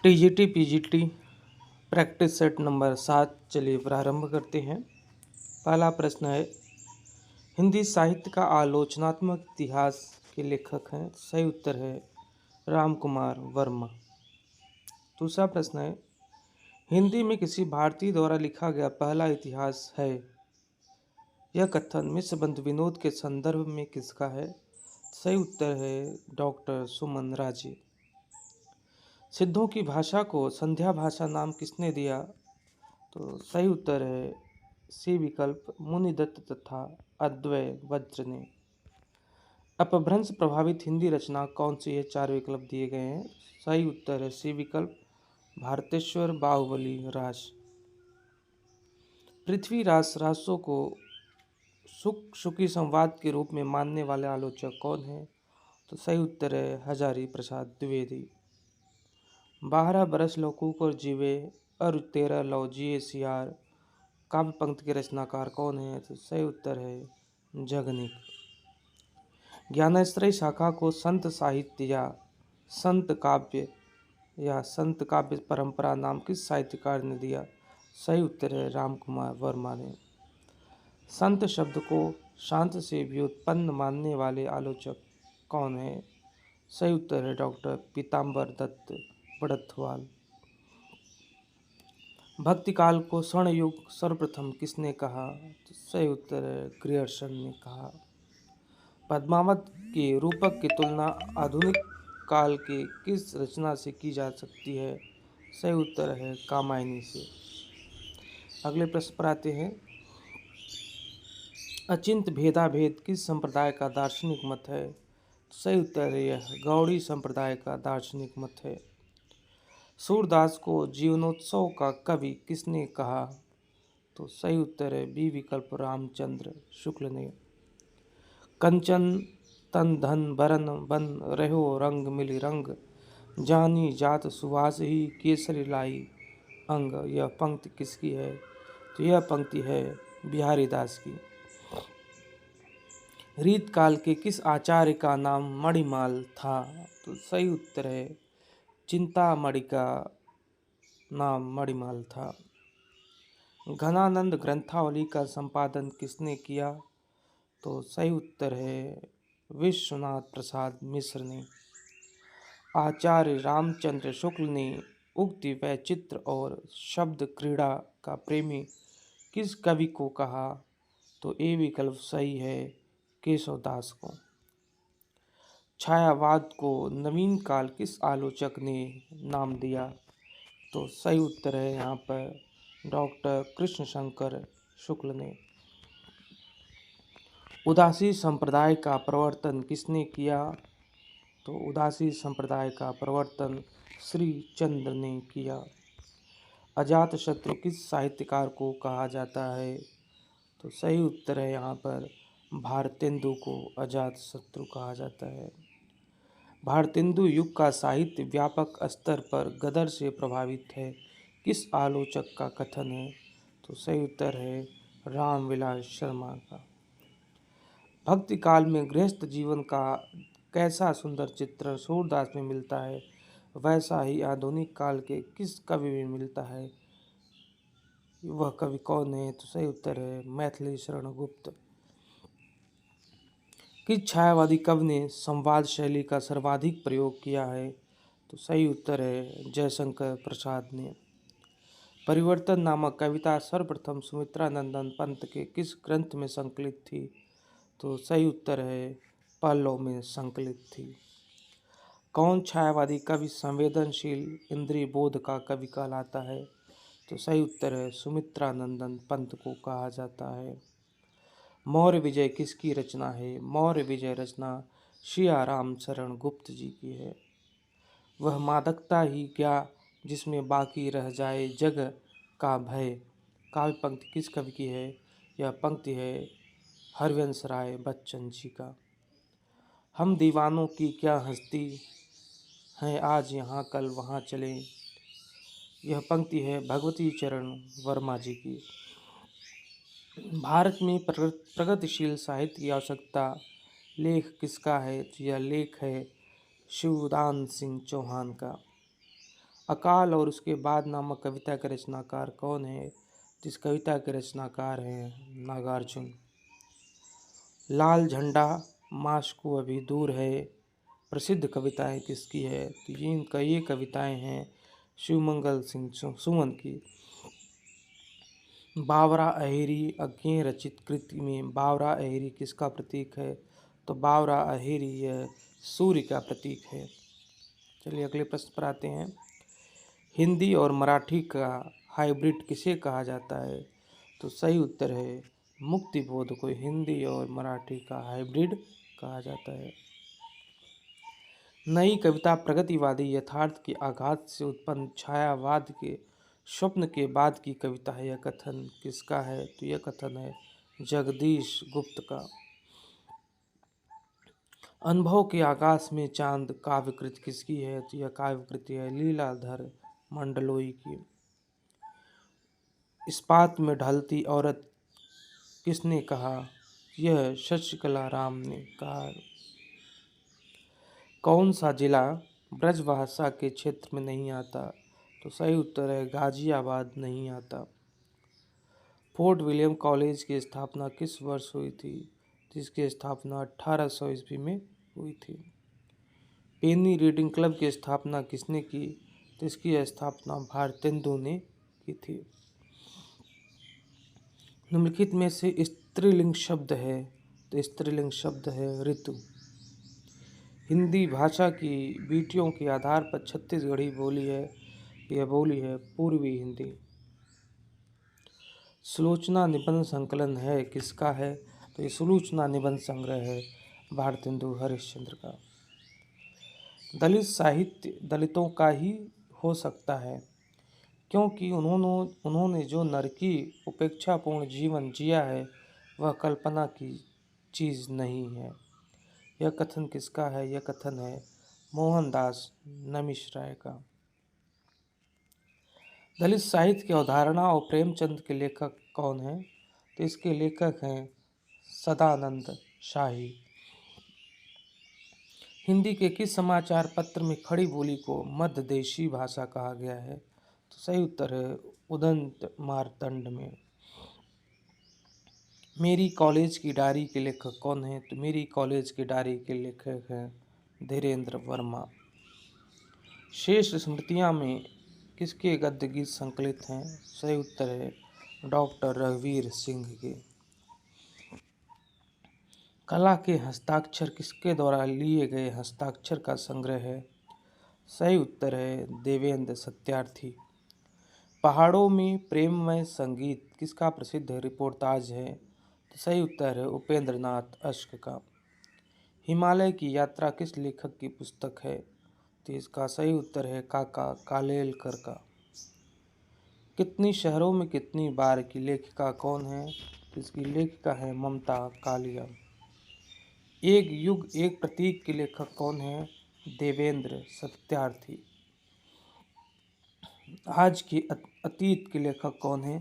TGT PGT practice set number 7। चलिए प्रारंभ करते हैं। पहला प्रश्न है, हिंदी साहित्य का आलोचनात्मक इतिहास के लेखक हैं। सही उत्तर है राम कुमार वर्मा। दूसरा प्रश्न है, हिंदी में किसी भारतीय द्वारा लिखा गया पहला इतिहास है। यह कथन मिश्रबंध विनोद के संदर्भ में किसका है। सही उत्तर है डॉक्टर सुमन राजे। सिद्धों की भाषा को संध्या भाषा नाम किसने दिया। तो सही उत्तर है सी विकल्प मुनिदत्त तथा अद्वय वज्र ने। अपभ्रंश प्रभावित हिंदी रचना कौन सी है। 4 विकल्प दिए गए हैं। सही उत्तर है सी विकल्प भारतेश्वर बाहुबली रास। पृथ्वीराज रासों को सुख सुखी संवाद के रूप में मानने वाले आलोचक कौन है। तो सही उत्तर है हजारी प्रसाद द्विवेदी। 12 बरस लोकूक और जीवे अरु 13 लौ जिए सियार काव्य पंक्ति के रचनाकार कौन है। तो सही उत्तर है जगनिक। ज्ञानेश्वरी शाखा को संत साहित्य या संत काव्य परंपरा नाम किस साहित्यकार ने दिया। सही उत्तर है राम कुमार वर्मा ने। संत शब्द को शांत से व्युत्पन्न मानने वाले आलोचक कौन है। सही उत्तर है डॉक्टर पीताम्बर दत्त बड़थवाल। भक्ति काल को स्वर्ण युग सर्वप्रथम किसने कहा। तो सही उत्तर है ग्रियर्सन ने कहा। पद्मावत के रूपक की तुलना आधुनिक काल के किस रचना से की जा सकती है। सही उत्तर है कामायनी से। अगले प्रश्न पर आते हैं, अचिंत भेदाभेद किस संप्रदाय का दार्शनिक मत है। सही उत्तर है यह गौड़ी संप्रदाय का दार्शनिक मत है। सूरदास को जीवनोत्सव का कवि किसने कहा। तो सही उत्तर है बी विकल्प रामचंद्र शुक्ल ने। कंचन तन धन बरन बन रहो रंग मिली रंग जानी जात सुवास ही केसरी लाई अंग। यह पंक्ति किसकी है। तो यह पंक्ति है बिहारी दास की। रीत काल के किस आचार्य का नाम मणिमाल था। तो सही उत्तर है चिंतामणि का नाम मणिमाल था। घनानंद ग्रंथावली का संपादन किसने किया। तो सही उत्तर है विश्वनाथ प्रसाद मिश्र ने। आचार्य रामचंद्र शुक्ल ने उक्ति व चित्र और शब्द क्रीड़ा का प्रेमी किस कवि को कहा। तो ए विकल्प सही है केशवदास को। छायावाद को नवीन काल किस आलोचक ने नाम दिया। तो सही उत्तर है यहाँ पर डॉक्टर कृष्ण शंकर शुक्ल ने। उदासी संप्रदाय का प्रवर्तन किसने किया। तो उदासी संप्रदाय का प्रवर्तन श्री चंद्र ने किया। अजातशत्रु किस साहित्यकार को कहा जाता है। तो सही उत्तर है यहाँ पर भारतेंदु को अजातशत्रु कहा जाता है। भारतेंदु युग का साहित्य व्यापक स्तर पर गदर से प्रभावित है किस आलोचक का कथन है। तो सही उत्तर है रामविलास शर्मा का। भक्ति काल में गृहस्थ जीवन का कैसा सुंदर चित्रण सूरदास में मिलता है वैसा ही आधुनिक काल के किस कवि में मिलता है। वह कवि कौन है। तो सही उत्तर है मैथिली शरण गुप्त। किस छायावादी कवि ने संवाद शैली का सर्वाधिक प्रयोग किया है। तो सही उत्तर है जयशंकर प्रसाद ने। परिवर्तन नामक कविता सर्वप्रथम सुमित्रानंदन पंत के किस ग्रंथ में संकलित थी। तो सही उत्तर है पल्लव में संकलित थी। कौन छायावादी कवि संवेदनशील इंद्रिय बोध का कवि कहलाता है। तो सही उत्तर है सुमित्रानंदन पंत को कहा जाता है। मौर्य विजय किसकी रचना है। मौर्य विजय रचना सियाराम शरण गुप्त जी की है। वह मादकता ही क्या जिसमें बाकी रह जाए जग का भय काव्य पंक्ति किस कवि की है। यह पंक्ति है हरवंश राय बच्चन जी का। हम दीवानों की क्या हस्ती हैं आज यहाँ कल वहाँ चले। यह पंक्ति है भगवती चरण वर्मा जी की। भारत में प्रगतिशील साहित्य की आवश्यकता लेख किसका है। तो यह लेख है शिवदान सिंह चौहान का। अकाल और उसके बाद नामक कविता के रचनाकार कौन है? जिस कविता के रचनाकार हैं नागार्जुन। लाल झंडा मास को अभी दूर है प्रसिद्ध कविताएं किसकी है? तो ये कविताएं हैं शिवमंगल सिंह सुमन की। बावरा अहेरी अज्ञे रचित कृति में बावरा अहेरी किसका प्रतीक है? तो बावरा अहेरी यह सूर्य का प्रतीक है। चलिए अगले प्रश्न पर आते हैं। हिंदी और मराठी का हाइब्रिड किसे कहा जाता है? तो सही उत्तर है मुक्तिबोध को हिंदी और मराठी का हाइब्रिड कहा जाता है। नई कविता प्रगतिवादी यथार्थ के आघात से उत्पन्न छायावाद के स्वप्न के बाद की कविता है। यह कथन किसका है? तो यह कथन है जगदीश गुप्त का। अनुभव के आकाश में चांद काव्यकृति किसकी है? तो यह काव्यकृति है लीलाधर मंडलोई की। इस्पात में ढलती औरत किसने कहा? यह शशिकला राम ने कहा। कौन सा जिला ब्रजभाषा के क्षेत्र में नहीं आता? तो सही उत्तर है गाजियाबाद नहीं आता। फोर्ट विलियम कॉलेज की स्थापना किस वर्ष हुई थी? जिसकी स्थापना 1800 ईस्वी में हुई थी। पेनी रीडिंग क्लब की स्थापना किसने की? तो इसकी स्थापना भारतेंदु ने की थी। निम्नलिखित में से स्त्रीलिंग शब्द है, तो स्त्रीलिंग शब्द है ऋतु। हिंदी भाषा की बीटियों के आधार पर छत्तीसगढ़ी बोली है, यह बोली है पूर्वी हिंदी। सुलोचना निबंध संकलन है किसका है? तो ये सुलोचना निबंध संग्रह है भारतेंदु हरिश्चंद्र का। दलित साहित्य दलितों का ही हो सकता है क्योंकि उन्होंने जो नरकी उपेक्षापूर्ण जीवन जिया है वह कल्पना की चीज़ नहीं है। यह कथन किसका है? यह कथन है मोहनदास नमिश राय का। दलित साहित्य की अवधारणा और प्रेमचंद के लेखक कौन हैं? तो इसके लेखक हैं सदानंद शाही। हिंदी के किस समाचार पत्र में खड़ी बोली को मध्यदेशी भाषा कहा गया है? तो सही उत्तर है उदंत मार्तंड में। मेरी कॉलेज की डायरी के लेखक कौन है? तो मेरी कॉलेज की डायरी के लेखक हैं धीरेन्द्र वर्मा। शेष स्मृतियाँ में किसके गद्य गीत संकलित हैं? सही उत्तर है डॉक्टर रघुवीर सिंह के। कला के हस्ताक्षर किसके द्वारा लिए गए हस्ताक्षर का संग्रह है? सही उत्तर है देवेंद्र सत्यार्थी। पहाड़ों में प्रेममय संगीत किसका प्रसिद्ध रिपोर्टाज है? तो सही उत्तर है उपेंद्र नाथ अश्क का। हिमालय की यात्रा किस लेखक की पुस्तक है? तो इसका सही उत्तर है काका कालेलकर का। कितनी शहरों में कितनी बार की लेखिका कौन है? तो इसकी लेखिका है ममता कालिया। एक युग एक प्रतीक के लेखक कौन है? देवेंद्र सत्यार्थी। आज के अतीत के लेखक कौन है?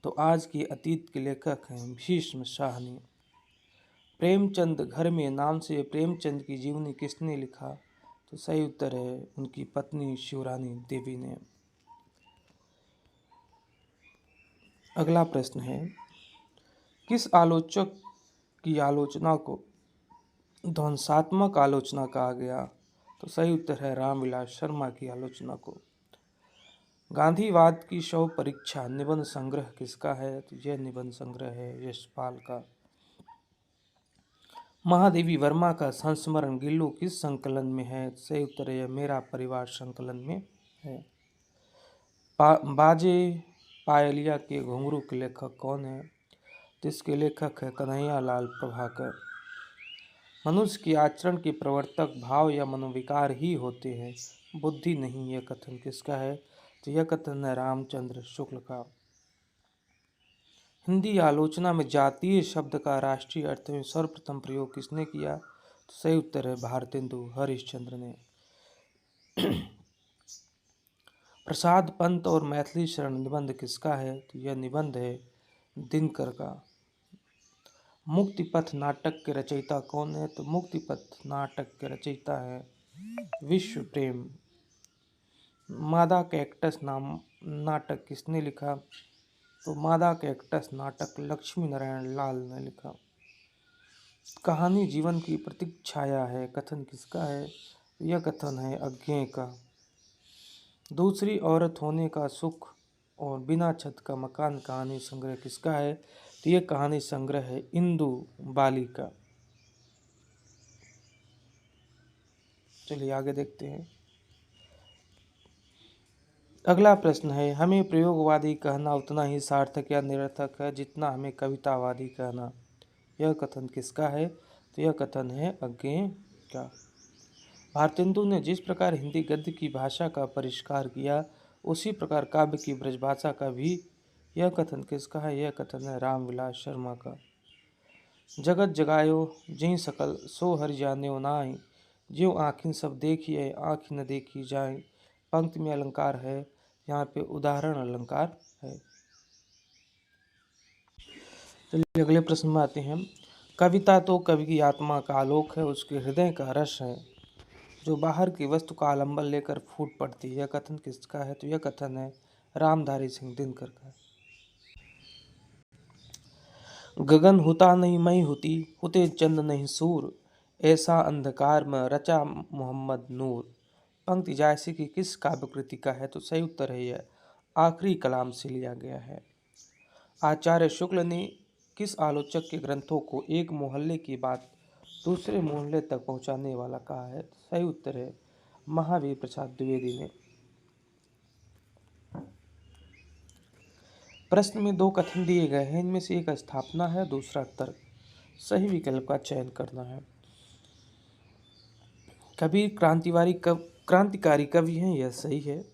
तो आज के अतीत के लेखक हैं भीष्म साहनी। प्रेमचंद घर में नाम से प्रेमचंद की जीवनी किसने लिखा? तो सही उत्तर है उनकी पत्नी शिवरानी देवी ने। अगला प्रश्न है किस आलोचक की आलोचना को ध्वंसात्मक आलोचना कहा गया? तो सही उत्तर है रामविलास शर्मा की आलोचना को। गांधीवाद की शव परीक्षा निबंध संग्रह किसका है? तो यह निबंध संग्रह है यशपाल का। महादेवी वर्मा का संस्मरण गिल्लू किस संकलन में है? सही उत्तर है मेरा परिवार संकलन में है। बाजे पायलिया के घुंघरू के लेखक कौन है? तो इसके लेखक है कन्हैया लाल प्रभाकर। मनुष्य के आचरण के प्रवर्तक भाव या मनोविकार ही होते हैं, बुद्धि नहीं। यह कथन किसका है? तो यह कथन है रामचंद्र शुक्ल का। हिंदी आलोचना में जातीय शब्द का राष्ट्रीय अर्थ में सर्वप्रथम प्रयोग किसने किया? तो सही उत्तर है भारतेंदु हरिश्चंद्र ने। प्रसाद पंत और मैथिली शरण निबंध किसका है? तो यह निबंध है दिनकर का। मुक्तिपथ नाटक के रचयिता कौन है? तो मुक्तिपथ नाटक के रचयिता है विश्व प्रेम मादा कैक्टस नाम नाटक किसने लिखा? तो मादा कैक्टस नाटक लक्ष्मी नारायण लाल ने लिखा। कहानी जीवन की प्रतीक छाया है, कथन किसका है? यह कथन है अज्ञेय का। दूसरी औरत होने का सुख और बिना छत का मकान कहानी संग्रह किसका है? तो यह कहानी संग्रह है इंदु बाली का। चलिए आगे देखते हैं। अगला प्रश्न है, हमें प्रयोगवादी कहना उतना ही सार्थक या निरर्थक है जितना हमें कवितावादी कहना। यह कथन किसका है? तो यह कथन है अज्ञेय का। भारतेंदु ने जिस प्रकार हिंदी गद्य की भाषा का परिष्कार किया, उसी प्रकार काव्य की ब्रजभाषा का भी। यह कथन किसका है? यह कथन है रामविलास शर्मा का। जगत जगायो जिन सकल सो हरि जान्यो नाहि, ज्यों आँखिन सब देखिए आँख न देखी जाए। पंक्ति में अलंकार है, यहाँ पे उदाहरण अलंकार है। चलिए अगले प्रश्न में आते हैं। कविता तो कवि की आत्मा का आलोक है, उसके हृदय का रस है, जो बाहर की वस्तु का आलंबन लेकर फूट पड़ती है। यह कथन किसका है? तो यह कथन है रामधारी सिंह दिनकर का। गगन होता नहीं मई होती, होते चंद नहीं सूर, ऐसा अंधकार में रचा मोहम्मद नूर। पंक्ति जायसे की किस काव्य कृति का है? तो सही उत्तर है यह आखिरी कलाम से लिया गया है। आचार्य शुक्ल ने किस आलोचक के ग्रंथों को एक मोहल्ले की बात दूसरे मोहल्ले तक पहुंचाने वाला कहा है? सही उत्तर है महावीर प्रसाद द्विवेदी ने। प्रश्न में दो कथन दिए गए हैं, इनमें से एक स्थापना है, दूसरा तर्क। सही विकल्प का चयन करना है। कबीर क्रांतिकारी कवि हैं, यह सही है।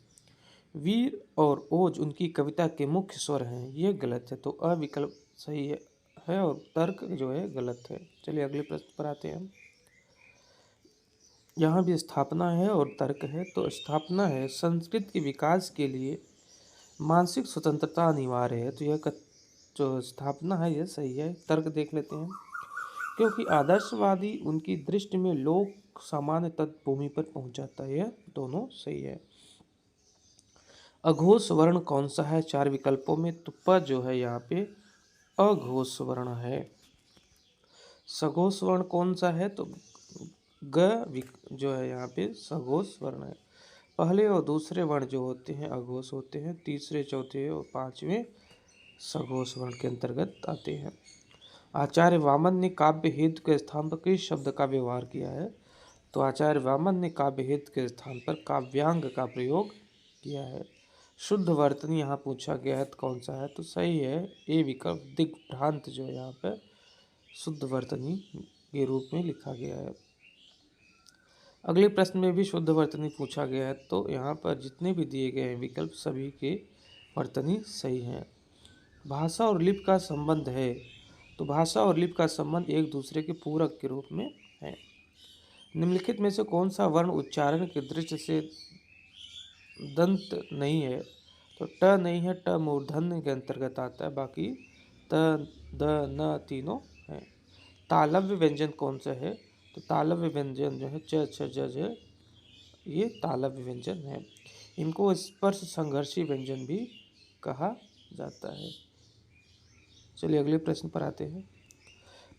वीर और ओज उनकी कविता के मुख्य स्वर हैं, यह गलत है। तो अविकल्प सही है और तर्क जो है गलत है। चलिए अगले प्रश्न पर आते हैं। यहाँ भी स्थापना है और तर्क है। तो स्थापना है संस्कृत के विकास के लिए मानसिक स्वतंत्रता अनिवार्य है। तो यह जो स्थापना है यह सही है। तर्क देख लेते हैं। क्योंकि आदर्शवादी उनकी दृष्टि में लोक सामान्य तत्व भूमि पर पहुंच जाता है, यह दोनों सही है। अघोष वर्ण कौन सा है? चार विकल्पों में तो प जो है यहाँ पे अघोष वर्ण है। सघोष वर्ण कौन सा है? तो जो है यहाँ पे सघोष वर्ण है। पहले और दूसरे वर्ण जो होते हैं अघोष होते हैं, तीसरे चौथे और पांचवें सघोष वर्ण के अंतर्गत आते हैं। आचार्य वामन ने काव्य हेतु के स्थान पर किस शब्द का व्यवहार किया है? तो आचार्य वामन ने काव्य हेतु के स्थान पर काव्यांग का प्रयोग किया है। शुद्ध वर्तनी यहाँ पूछा गया है तो कौन सा है? तो सही है ए विकल्प दिग्भ्रांत जो है यहाँ पर शुद्ध वर्तनी के रूप में लिखा गया है। अगले प्रश्न में भी शुद्ध वर्तनी पूछा गया है, तो यहाँ पर जितने भी दिए गए हैं विकल्प सभी के वर्तनी सही हैं। भाषा और लिपि का संबंध है, तो भाषा और लिपि का संबंध एक दूसरे के पूरक के रूप में है। निम्नलिखित में से कौन सा वर्ण उच्चारण की दृष्टि से दंत नहीं है? तो ट नहीं है, ट मूर्धन्य के अंतर्गत आता है, बाकी त द न तीनों है। तालव्य व्यंजन कौन सा है? तो तालव्य व्यंजन जो है च छ ज झ, ये तालव्य व्यंजन है। इनको स्पर्श संघर्षी व्यंजन भी कहा जाता है। चलिए अगले प्रश्न पर आते हैं।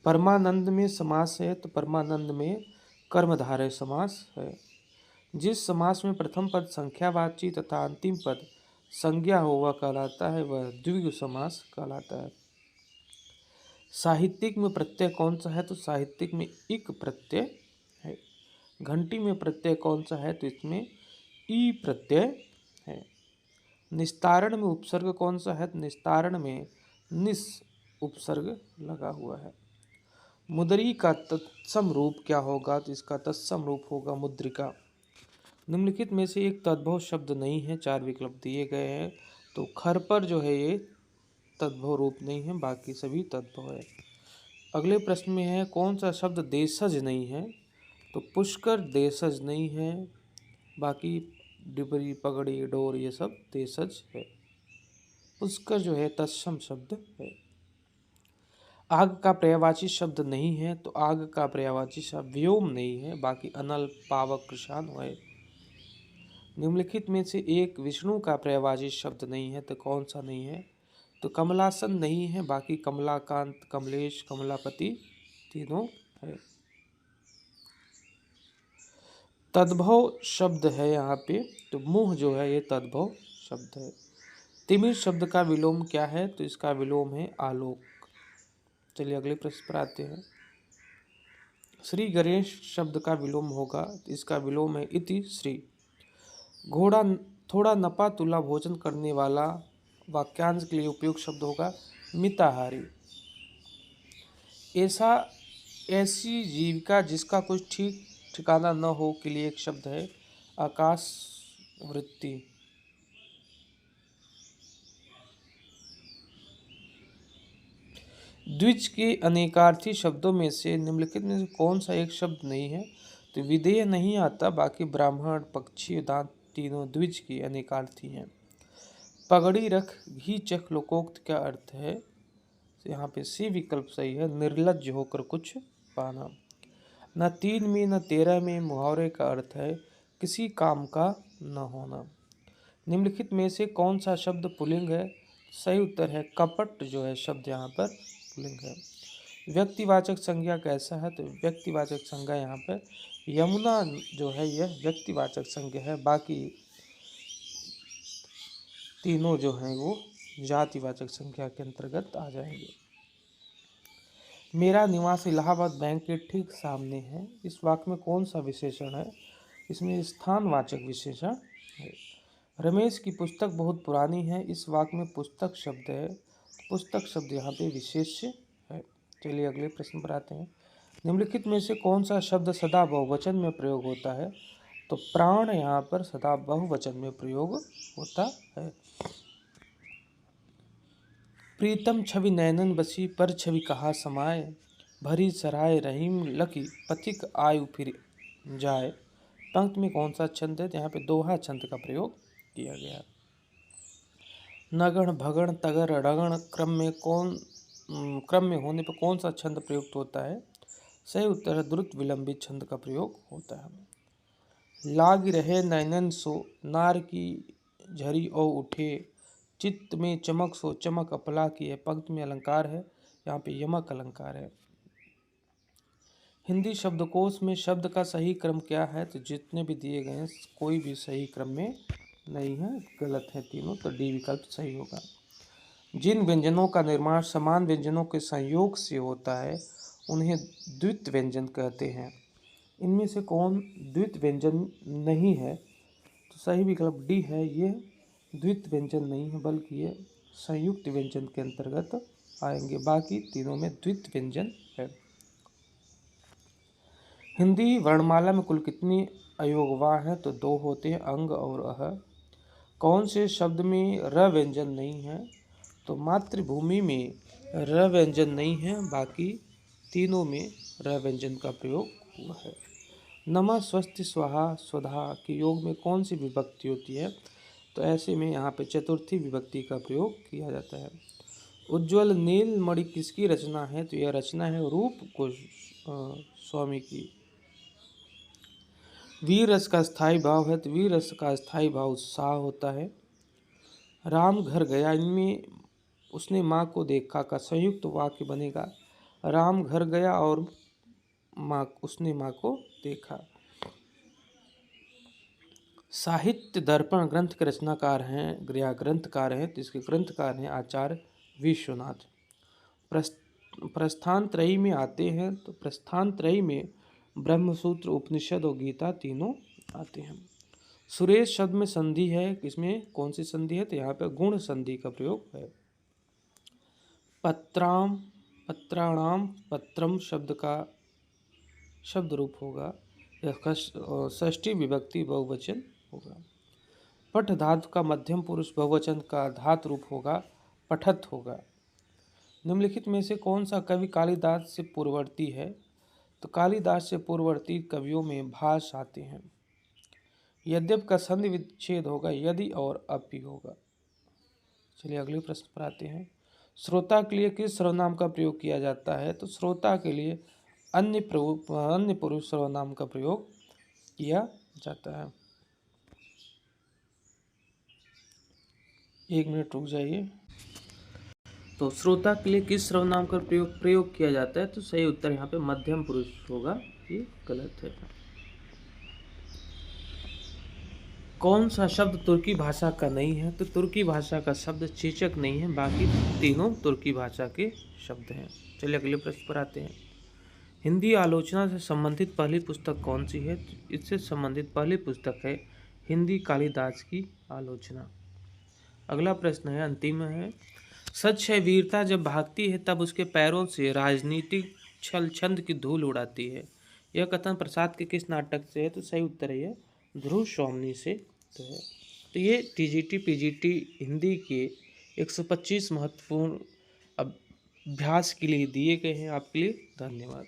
परमानंद में समास है, तो परमानंद में कर्मधारय समास है। जिस समास में प्रथम पद संख्यावाची तथा अंतिम पद संज्ञा हो वह कहलाता है, वह द्विगु समास कहलाता है। साहित्यिक में प्रत्यय कौन सा है? तो साहित्यिक में इक प्रत्यय है। घंटी में प्रत्यय कौन सा है? तो इसमें ई प्रत्यय है। निस्तारण में उपसर्ग कौन सा है? तो निस्तारण में निस उपसर्ग लगा हुआ है। मुद्री का तत्सम रूप क्या होगा? तो इसका तत्सम रूप होगा मुद्रिका। निम्नलिखित में से एक तद्भव शब्द नहीं है, चार विकल्प दिए गए हैं। तो खर पर जो है ये तद्भव रूप नहीं है, बाकी सभी तद्भव है। अगले प्रश्न में है कौन सा शब्द देशज नहीं है? तो पुष्कर देशज नहीं है, बाकी डिबरी पगड़ी डोर ये सब देशज है। पुष्कर जो है तत्सम शब्द है। आग का पर्यायवाची शब्द नहीं है, तो आग का पर्यायवाची शब्द व्योम नहीं है, बाकी अनल पावक कृशान है। निम्नलिखित में से एक विष्णु का पर्यायवाची शब्द नहीं है, तो कौन सा नहीं है? तो कमलासन नहीं है, बाकी कमलाकांत, कमलेश, कमलापति तीनों है। तद्भव शब्द है यहाँ पे, तो मुँह जो है ये तद्भव शब्द है। तिमिर शब्द का विलोम क्या है? तो इसका विलोम है आलोक। चलिए अगले प्रश्न पर आते हैं। श्री गणेश शब्द का विलोम होगा, तो इसका विलोम है इति श्री। घोड़ा थोड़ा नपा तुला भोजन करने वाला वाक्यांश के लिए उपयुक्त शब्द होगा मिताहारी। ऐसी जीविका जिसका कुछ ठीक ठिकाना न हो के लिए एक शब्द है आकाश वृत्ति। द्विज के अनेकार्थी शब्दों में से निम्नलिखित में से कौन सा एक शब्द नहीं है? तो विधेय नहीं आता, बाकी ब्राह्मण, पक्षी, दांत तीनों द्विज के अनेकार्थी हैं। पगड़ी रख घी चख लोकोक्त क्या अर्थ है? तो यहाँ पे सी विकल्प सही है, निर्लज्ज होकर कुछ पाना। न 3 में न 13 में मुहावरे का अर्थ है किसी काम का न होना। निम्नलिखित में से कौन सा शब्द पुल्लिंग है? सही उत्तर है कपट जो है शब्द यहाँ पर पुल्लिंग है। व्यक्तिवाचक संज्ञा कैसा है? तो व्यक्तिवाचक संज्ञा यहाँ पर यमुना जो है यह व्यक्तिवाचक संज्ञा है, बाकी तीनों जो हैं वो जातिवाचक संज्ञा के अंतर्गत आ जाएंगे। मेरा निवास इलाहाबाद बैंक के ठीक सामने है, इस वाक्य में कौन सा विशेषण है? इसमें स्थानवाचक विशेषण है। रमेश की पुस्तक बहुत पुरानी है, इस वाक्य में पुस्तक शब्द है, पुस्तक शब्द यहाँ पे विशेष्य है। चलिए अगले प्रश्न पर आते हैं। निम्नलिखित में से कौन सा शब्द सदा बहुवचन में प्रयोग होता है? तो प्राण यहाँ पर सदा बहुवचन में प्रयोग होता है। प्रीतम छवि नैनन बसी, पर छवि कहा समाए, भरी सराय रहीम लकी, पथिक आयु फिर जाए। पंक्ति में कौन सा छंद है? तो यहाँ पे दोहा छंद का प्रयोग किया गया। नगण भगण तगर रगण क्रम में होने पर कौन सा छंद प्रयुक्त होता है? सही उत्तर है द्रुत विलंबित छंद का प्रयोग होता है। लाग रहे नैनन सो, नार की झरी ओ उठे, चित्त में चमक सो चमक अपला की है। पंक्ति में अलंकार है, यहाँ पे यमक अलंकार है। हिंदी शब्दकोश में शब्द का सही क्रम क्या है? तो जितने भी दिए गए हैं कोई भी सही क्रम में नहीं है, गलत है तीनों, तो डी विकल्प सही होगा। जिन व्यंजनों का निर्माण समान व्यंजनों के संयोग से होता है उन्हें द्वित व्यंजन कहते हैं। इनमें से कौन द्वित व्यंजन नहीं है? तो सही विकल्प डी है, ये द्वित व्यंजन नहीं है बल्कि ये संयुक्त व्यंजन के अंतर्गत आएंगे, बाकी तीनों में द्वित व्यंजन है। हिंदी वर्णमाला में कुल कितनी अयोगवाह हैं? तो 2 होते हैं, अंग और अह। कौन से शब्द में र व्यंजन नहीं है? तो मातृभूमि में र व्यंजन नहीं है, बाकी तीनों में र व्यंजन का प्रयोग हुआ है। नमः स्वस्ति स्वाहा स्वधा के योग में कौन सी विभक्ति होती है? तो ऐसे में यहाँ पे चतुर्थी विभक्ति का प्रयोग किया जाता है। उज्ज्वल नीलमणि किसकी रचना है? तो यह रचना है रूप गोस्वामी की। वीर रस का स्थायी भाव है, तो वीर रस का स्थायी भाव उत्साह होता है। राम घर गया, इनमें उसने माँ को देखा का संयुक्त वाक्य बनेगा राम घर गया और उसने माँ को देखा। साहित्य दर्पण ग्रंथ के रचनाकार हैं या ग्रंथकार हैं, तो इसके ग्रंथकार हैं आचार्य विश्वनाथ। प्रस्थान त्रयी में आते हैं, तो प्रस्थान त्रयी में ब्रह्मसूत्र, उपनिषद और गीता तीनों आते हैं। सुरेश शब्द में संधि है, इसमें कौन सी संधि है? तो यहाँ पर गुण संधि का प्रयोग है। पत्राणाम पत्रम शब्द का शब्द रूप होगा, यह षष्ठी विभक्ति बहुवचन होगा। पठ धातु का मध्यम पुरुष बहुवचन का धातु रूप होगा पठत होगा। निम्नलिखित में से कौन सा कवि कालिदास से पूर्ववर्ती है? तो कालिदास से पूर्ववर्ती कवियों में भास आते हैं। यद्यप का संधि विच्छेद होगा, यदि और अपि होगा। चलिए अगले प्रश्न पर आते हैं। श्रोता के लिए किस सर्वनाम का प्रयोग किया जाता है? तो श्रोता के लिए अन्य पुरुष सर्वनाम का प्रयोग किया जाता है। एक मिनट रुक जाइए। तो श्रोता के लिए किस सर्वनाम का प्रयोग किया जाता है? तो सही उत्तर यहाँ पे मध्यम पुरुष होगा, ये गलत है। कौन सा शब्द तुर्की भाषा का नहीं है? तो तुर्की भाषा का शब्द चेचक नहीं है, बाकी तीनों तुर्की भाषा के शब्द हैं। चलिए अगले प्रश्न पर आते हैं। हिंदी आलोचना से संबंधित पहली पुस्तक कौन सी है? तो इससे संबंधित पहली पुस्तक है हिंदी कालिदास की आलोचना। अगला प्रश्न है, अंतिम है। सच है वीरता जब भागती है तब उसके पैरों से राजनीतिक छल छंद की धूल उड़ाती है। यह कथन प्रसाद के किस नाटक से है? तो सही उत्तर है ध्रुव स्वामिनी से तो है। तो ये टीजीटी पीजीटी हिंदी के 125 महत्वपूर्ण अभ्यास के लिए दिए गए हैं। आपके लिए धन्यवाद।